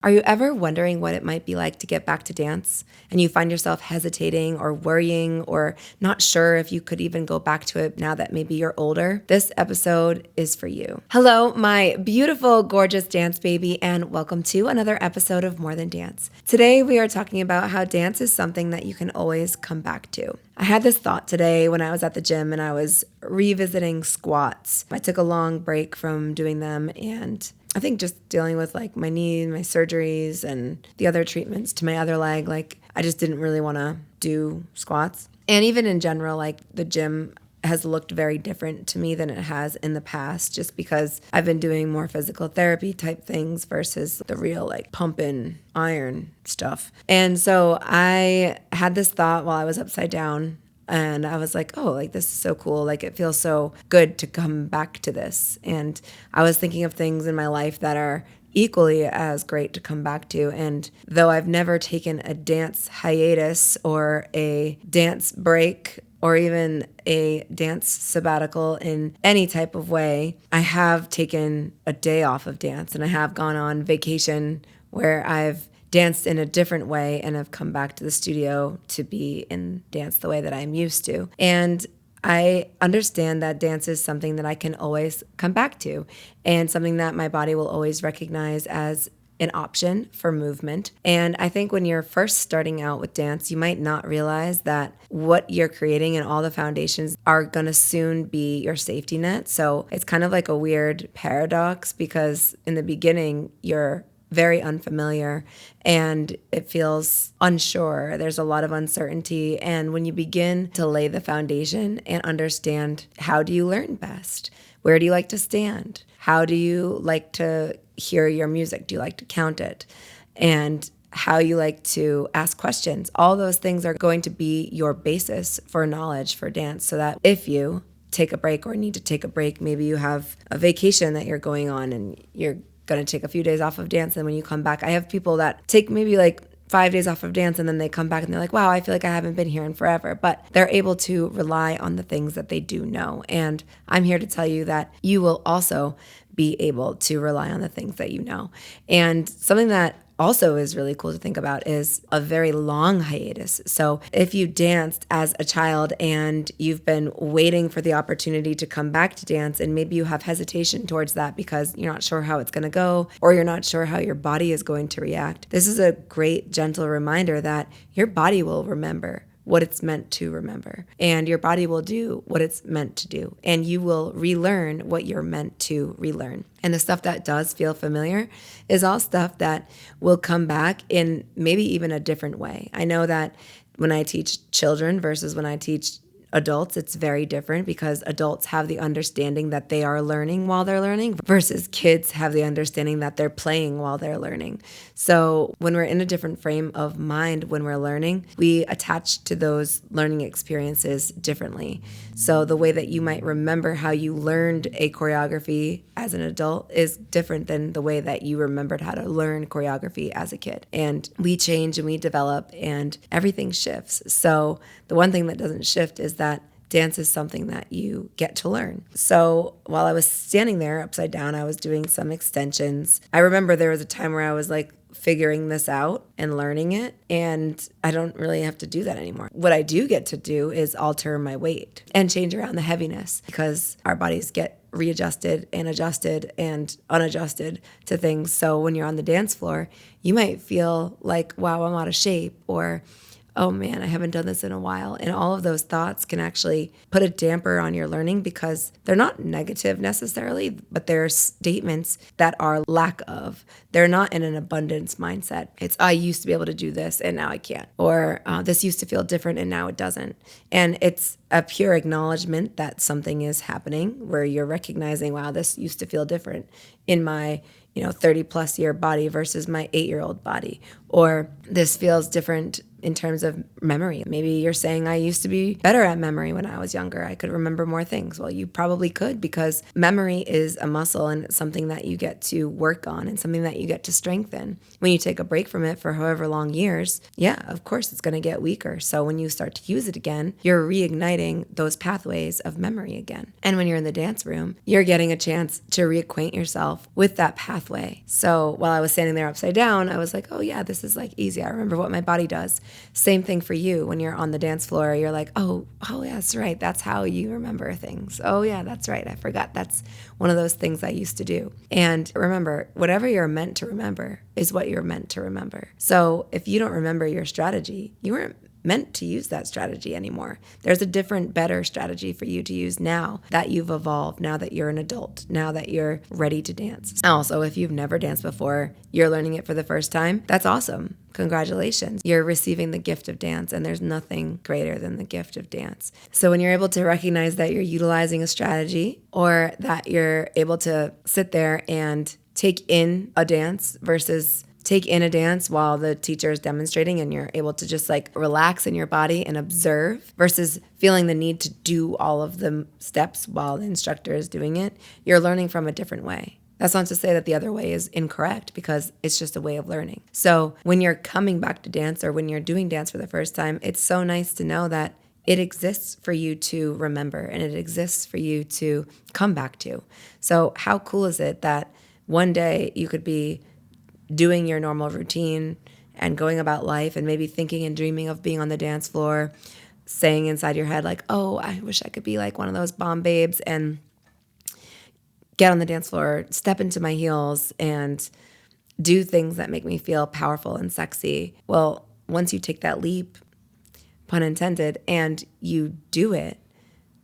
Are you ever wondering what it might be like to get back to dance and you find yourself hesitating or worrying or not sure if you could even go back to it now that maybe you're older? This episode is for you. Hello, my beautiful, gorgeous dance baby, and welcome to another episode of More Than Dance. Today, we are talking about how dance is something that you can always come back to. I had this thought today when I was at the gym and I was revisiting squats. I took a long break from doing them and I think just dealing with like my knee, my surgeries, and the other treatments to my other leg, like I just didn't really want to do squats. And even in general, like the gym has looked very different to me than it has in the past, just because I've been doing more physical therapy type things versus the real like pumping iron stuff. And so I had this thought while I was upside down. And I was like, oh, like this is so cool. Like it feels so good to come back to this. And I was thinking of things in my life that are equally as great to come back to. And though I've never taken a dance hiatus or a dance break or even a dance sabbatical in any type of way, I have taken a day off of dance and I have gone on vacation where I've danced in a different way and have come back to the studio to be in dance the way that I'm used to. And I understand that dance is something that I can always come back to and something that my body will always recognize as an option for movement. And I think when you're first starting out with dance, you might not realize that what you're creating and all the foundations are going to soon be your safety net. So it's kind of like a weird paradox because in the beginning, you're very unfamiliar and it feels unsure. There's a lot of uncertainty. And when you begin to lay the foundation and understand how do you learn best? Where do you like to stand? How do you like to hear your music? Do you like to count it? And how you like to ask questions. All those things are going to be your basis for knowledge for dance so that if you take a break or need to take a break, maybe you have a vacation that you're going on and you're going to take a few days off of dance, and when you come back, I have people that take maybe like 5 days off of dance and then they come back and they're like, wow, I feel like I haven't been here in forever, but they're able to rely on the things that they do know. And I'm here to tell you that you will also be able to rely on the things that you know. And something that also is really cool to think about is a very long hiatus. So if you danced as a child and you've been waiting for the opportunity to come back to dance, and maybe you have hesitation towards that because you're not sure how it's going to go or you're not sure how your body is going to react, this is a great gentle reminder that your body will remember what it's meant to remember, and your body will do what it's meant to do, and you will relearn what you're meant to relearn. And the stuff that does feel familiar is all stuff that will come back in maybe even a different way. I know that when I teach children versus when I teach adults, it's very different because adults have the understanding that they are learning while they're learning versus kids have the understanding that they're playing while they're learning. So when we're in a different frame of mind when we're learning, we attach to those learning experiences differently. So the way that you might remember how you learned a choreography as an adult is different than the way that you remembered how to learn choreography as a kid. And we change and we develop and everything shifts. So the one thing that doesn't shift is that dance is something that you get to learn. So while I was standing there upside down, I was doing some extensions. I remember there was a time where I was like figuring this out and learning it, and I don't really have to do that anymore. What I do get to do is alter my weight and change around the heaviness because our bodies get readjusted and adjusted and unadjusted to things. So when you're on the dance floor, you might feel like, wow, I'm out of shape, or oh man, I haven't done this in a while. And all of those thoughts can actually put a damper on your learning because they're not negative necessarily, but they're statements that are lack of. They're not in an abundance mindset. It's, I used to be able to do this and now I can't. Or this used to feel different and now it doesn't. And it's a pure acknowledgement that something is happening where you're recognizing, wow, this used to feel different in my 30 plus year body versus my 8-year-old body. Or this feels different in terms of memory. Maybe you're saying, I used to be better at memory when I was younger. I could remember more things. Well, you probably could, because memory is a muscle and it's something that you get to work on and something that you get to strengthen. When you take a break from it for however long years, yeah, of course it's going to get weaker. So when you start to use it again, you're reigniting those pathways of memory again. And when you're in the dance room, you're getting a chance to reacquaint yourself with that pathway. So while I was standing there upside down, I was like, oh yeah, this is like easy. I remember what my body does. Same thing for you. When you're on the dance floor, you're like, oh yeah, that's right. That's how you remember things. Oh yeah, that's right. I forgot. That's one of those things I used to do. And remember, whatever you're meant to remember is what you're meant to remember. So if you don't remember your strategy, you weren't meant to use that strategy anymore. There's a different, better strategy for you to use now that you've evolved, now that you're an adult, now that you're ready to dance. Also, if you've never danced before, you're learning it for the first time, that's awesome. Congratulations. You're receiving the gift of dance, and there's nothing greater than the gift of dance. So when you're able to recognize that you're utilizing a strategy, or that you're able to sit there and take in a dance versus take in a dance while the teacher is demonstrating, and you're able to just like relax in your body and observe versus feeling the need to do all of the steps while the instructor is doing it, you're learning from a different way. That's not to say that the other way is incorrect, because it's just a way of learning. So when you're coming back to dance, or when you're doing dance for the first time, it's so nice to know that it exists for you to remember, and it exists for you to come back to. So how cool is it that one day you could be doing your normal routine and going about life, and maybe thinking and dreaming of being on the dance floor, saying inside your head like, oh, I wish I could be like one of those bomb babes and get on the dance floor, step into my heels, and do things that make me feel powerful and sexy. Well, once you take that leap, pun intended, and you do it,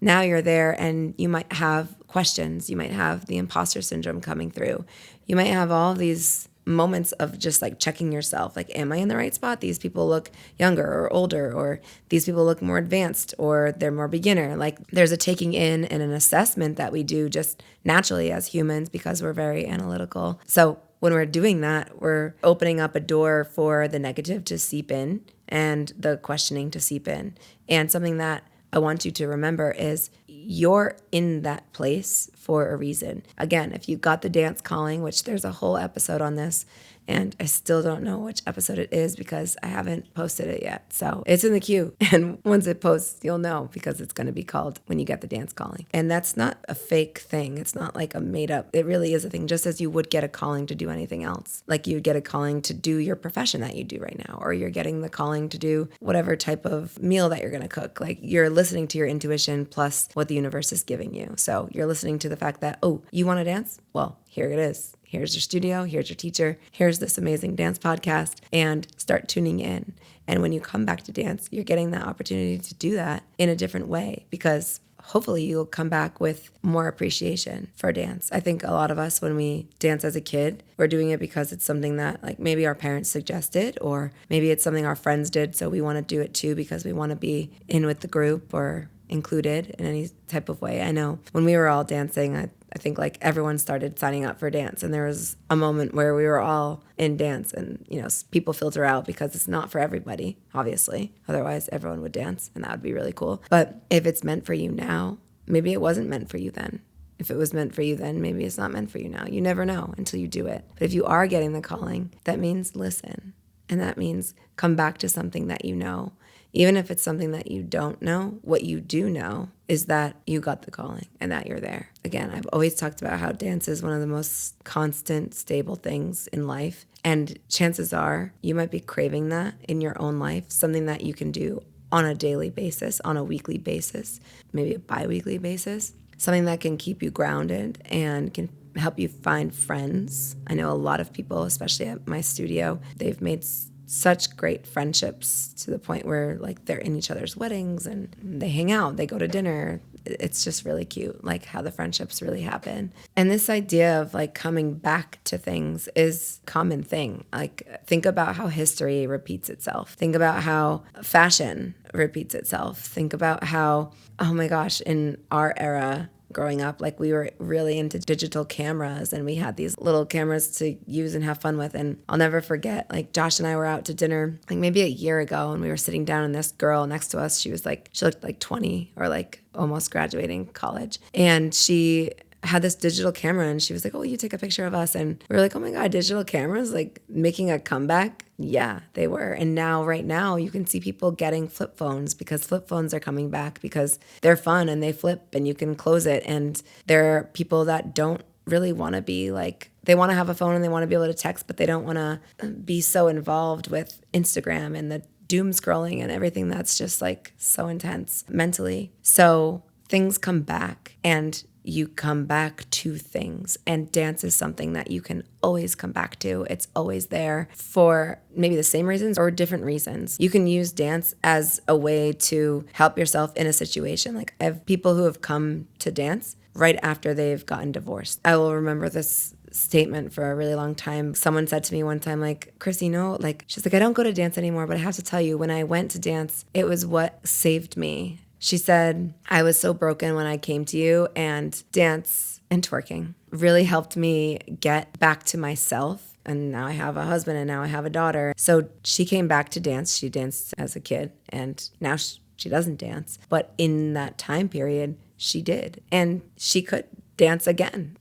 now you're there, and you might have questions. You might have the imposter syndrome coming through. You might have all these moments of just like checking yourself, like, am I in the right spot? These people look younger or older, or these people look more advanced, or they're more beginner. Like, there's a taking in and an assessment that we do just naturally as humans, because we're very analytical. So when we're doing that, we're opening up a door for the negative to seep in and the questioning to seep in. And something that I want you to remember is you're in that place for a reason. Again, if you got the dance calling, which there's a whole episode on this, and I still don't know which episode it is because I haven't posted it yet. So it's in the queue. And once it posts, you'll know, because it's going to be called When You Get the Dance Calling. And that's not a fake thing. It's not like a made up. It really is a thing, just as you would get a calling to do anything else. Like you would get a calling to do your profession that you do right now, or you're getting the calling to do whatever type of meal that you're going to cook. Like, you're listening to your intuition plus what the universe is giving you. So you're listening to the fact that, oh, you want to dance? Well, here it is. Here's your studio, here's your teacher, here's this amazing dance podcast, and start tuning in. And when you come back to dance, you're getting that opportunity to do that in a different way, because hopefully you'll come back with more appreciation for dance. I think a lot of us, when we dance as a kid, we're doing it because it's something that like maybe our parents suggested, or maybe it's something our friends did, so we want to do it too because we want to be in with the group or included in any type of way. I know when we were all dancing, I think like everyone started signing up for dance, and there was a moment where we were all in dance, and people filter out because it's not for everybody, obviously. Otherwise everyone would dance, and that would be really cool. But if it's meant for you now, maybe it wasn't meant for you then. If it was meant for you then, maybe it's not meant for you now. You never know until you do it. But if you are getting the calling, that means listen. And that means come back to something that you know. Even if it's something that you don't know, what you do know is that you got the calling and that you're there. Again, I've always talked about how dance is one of the most constant, stable things in life. And chances are you might be craving that in your own life, something that you can do on a daily basis, on a weekly basis, maybe a bi-weekly basis, something that can keep you grounded and can help you find friends. I know a lot of people, especially at my studio, they've made such great friendships to the point where like they're in each other's weddings and they hang out, they go to dinner. It's just really cute, like how the friendships really happen. And this idea of like coming back to things is a common thing. Like, think about how history repeats itself. Think about how fashion repeats itself. Think about how, oh my gosh, in our era, growing up. Like we were really into digital cameras and we had these little cameras to use and have fun with. And I'll never forget, like Josh and I were out to dinner like maybe a year ago and we were sitting down and this girl next to us, she looked like 20 or like almost graduating college. And she had this digital camera and she was like, oh, you take a picture of us. And we were like, oh my God, digital cameras like making a comeback. Yeah, they were. And now, right now, you can see people getting flip phones because flip phones are coming back because they're fun and they flip and you can close it. And there are people that don't really want to be like, they want to have a phone and they want to be able to text, but they don't want to be so involved with Instagram and the doom scrolling and everything that's just like so intense mentally. So things come back and you come back to things, and dance is something that you can always come back to. It's always there for maybe the same reasons or different reasons. You can use dance as a way to help yourself in a situation. Like I have people who have come to dance right after they've gotten divorced. I will remember this statement for a really long time. Someone said to me one time, like, Chris, like, she's like, I don't go to dance anymore, but I have to tell you, when I went to dance, it was what saved me. She said, I was so broken when I came to you, and dance and twerking really helped me get back to myself. And now I have a husband and now I have a daughter. So she came back to dance. She danced as a kid and now she doesn't dance. But in that time period, she did. And she could dance again.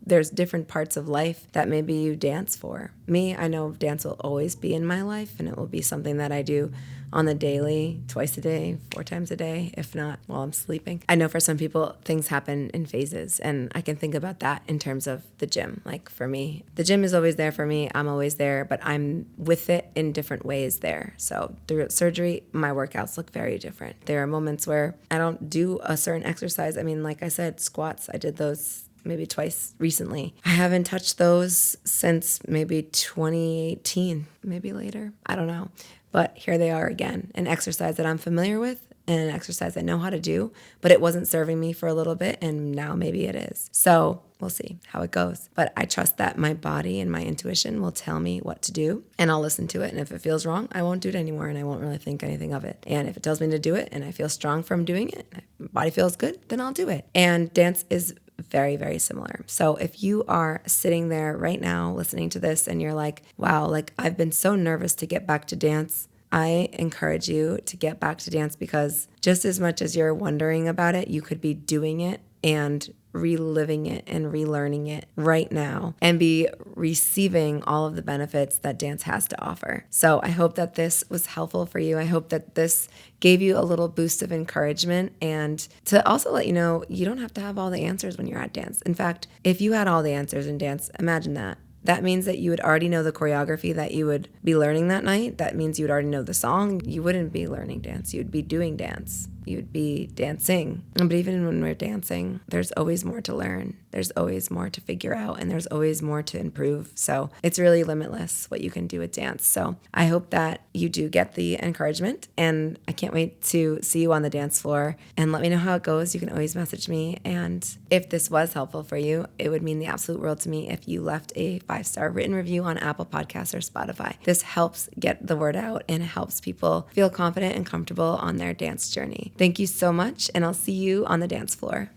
There's different parts of life that maybe you dance for. Me, I know dance will always be in my life and it will be something that I do on the daily, twice a day, 4 times a day, if not while I'm sleeping. I know for some people, things happen in phases, and I can think about that in terms of the gym. Like for me, the gym is always there for me. I'm always there, but I'm with it in different ways there. So through surgery, my workouts look very different. There are moments where I don't do a certain exercise. I mean, like I said, squats, I did those maybe twice recently. I haven't touched those since maybe 2018, maybe later. I don't know. But here they are again, an exercise that I'm familiar with and an exercise I know how to do, but it wasn't serving me for a little bit, and now maybe it is. So we'll see how it goes. But I trust that my body and my intuition will tell me what to do, and I'll listen to it. And if it feels wrong, I won't do it anymore, and I won't really think anything of it. And if it tells me to do it and I feel strong from doing it, my body feels good, then I'll do it. And dance is very, very similar. So if you are sitting there right now listening to this and you're like, wow, like I've been so nervous to get back to dance, I encourage you to get back to dance, because just as much as you're wondering about it, you could be doing it and reliving it and relearning it right now and be receiving all of the benefits that dance has to offer. So I hope that this was helpful for you. I hope that this gave you a little boost of encouragement, and to also let you know, you don't have to have all the answers when you're at dance. In fact, if you had all the answers in dance, imagine that. That means that you would already know the choreography that you would be learning that night. That means you would already know the song. You wouldn't be learning dance. You'd be doing dance. You'd be dancing. But even when we're dancing, there's always more to learn. There's always more to figure out, and there's always more to improve. So it's really limitless what you can do with dance. So I hope that you do get the encouragement, and I can't wait to see you on the dance floor, and let me know how it goes. You can always message me. And if this was helpful for you, it would mean the absolute world to me if you left a 5-star written review on Apple Podcasts or Spotify. This helps get the word out, and it helps people feel confident and comfortable on their dance journey. Thank you so much, and I'll see you on the dance floor.